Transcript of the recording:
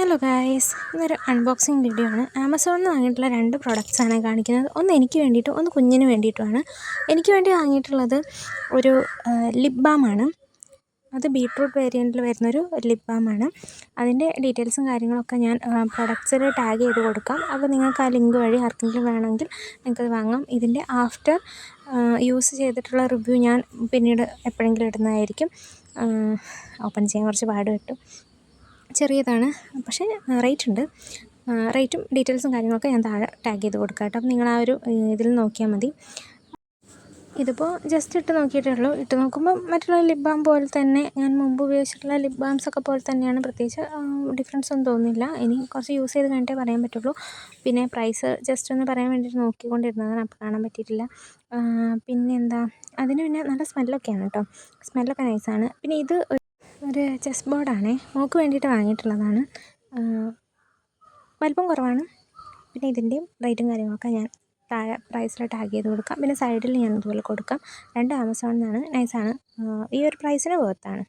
Hello guys, ഇന്നൊരു unboxing video ആണ്. ആമസോണിൽ നിന്ന് വാങ്ങിയിട്ടുള്ള 2 പ്രൊഡക്ട്സാണ് കാണിക്കുന്നത്. ഒന്ന് എനിക്ക് വേണ്ടിയിട്ടും ഒന്ന് കുഞ്ഞിന് വേണ്ടിയിട്ടുമാണ്. എനിക്ക് വേണ്ടി വാങ്ങിയിട്ടുള്ളത് ഒരു ലിപ് ബാമാണ്. അത് ബീട്രൂട്ട് വേരിയൻറ്റിൽ വരുന്നൊരു ലിപ് ബാമാണ്. അതിൻ്റെ ഡീറ്റെയിൽസും കാര്യങ്ങളൊക്കെ ഞാൻ പ്രൊഡക്ട്സിൽ ടാഗ് ചെയ്ത് കൊടുക്കാം. അപ്പോൾ നിങ്ങൾക്ക് ആ ലിങ്ക് വഴി ആർക്കെങ്കിലും വേണമെങ്കിൽ നിങ്ങൾക്കത് വാങ്ങാം. ഇതിൻ്റെ ആഫ്റ്റർ യൂസ് ചെയ്തിട്ടുള്ള റിവ്യൂ ഞാൻ പിന്നീട് എപ്പോഴെങ്കിലും ഇടുന്നതായിരിക്കും. ഓപ്പൺ ചെയ്യാൻ കുറച്ച് പാട് കിട്ടും. ചെറിയതാണ്, പക്ഷേ റേറ്റ് ഉണ്ട്. റേറ്റും ഡീറ്റെയിൽസും കാര്യങ്ങളൊക്കെ ഞാൻ താഴെ ടാഗ് ചെയ്ത് കൊടുക്കാം കേട്ടോ. അപ്പം നിങ്ങൾ ആ ഒരു ഇതിൽ നോക്കിയാൽ മതി. ഇതിപ്പോൾ ജസ്റ്റ് ഇട്ട് നോക്കിയിട്ടേ ഉള്ളൂ. ഇട്ട് നോക്കുമ്പോൾ മറ്റുള്ള ലിപ് ബാം പോലെ തന്നെ, ഞാൻ മുമ്പ് ഉപയോഗിച്ചിട്ടുള്ള ലിപ് ബാംസൊക്കെ പോലെ തന്നെയാണ്. പ്രത്യേകിച്ച് ഡിഫറൻസ് ഒന്നും തോന്നുന്നില്ല. ഇനി കുറച്ച് യൂസ് ചെയ്ത് കഴിഞ്ഞിട്ടേ പറയാൻ പറ്റുള്ളൂ. പിന്നെ പ്രൈസ് ജസ്റ്റ് ഒന്ന് പറയാൻ വേണ്ടിയിട്ട് നോക്കിക്കൊണ്ടിരുന്നതാണ്, അപ്പോൾ കാണാൻ പറ്റിയിട്ടില്ല. പിന്നെന്താ, അതിന് പിന്നെ നല്ല സ്മെല്ലൊക്കെയാണ് കേട്ടോ. സ്മെല്ലൊക്കെ നൈസാണ്. പിന്നെ ഇത് ഒരു ചെസ് ബോർഡാണേ, മോൾക്ക് വേണ്ടിയിട്ട് വാങ്ങിയിട്ടുള്ളതാണ്. വലിപ്പം കുറവാണ്. പിന്നെ ഇതിൻ്റെയും റേറ്റും കാര്യങ്ങളൊക്കെ ഞാൻ താഴെ പ്രൈസിൽ ടാഗ് ചെയ്ത് കൊടുക്കാം. പിന്നെ സൈഡിൽ ഞാൻ ഇതുപോലെ കൊടുക്കാം. 2 ആമസോണിൽ നിന്നാണ്. നൈസാണ്. ഈ ഒരു പ്രൈസിന് വേർത്താണ്.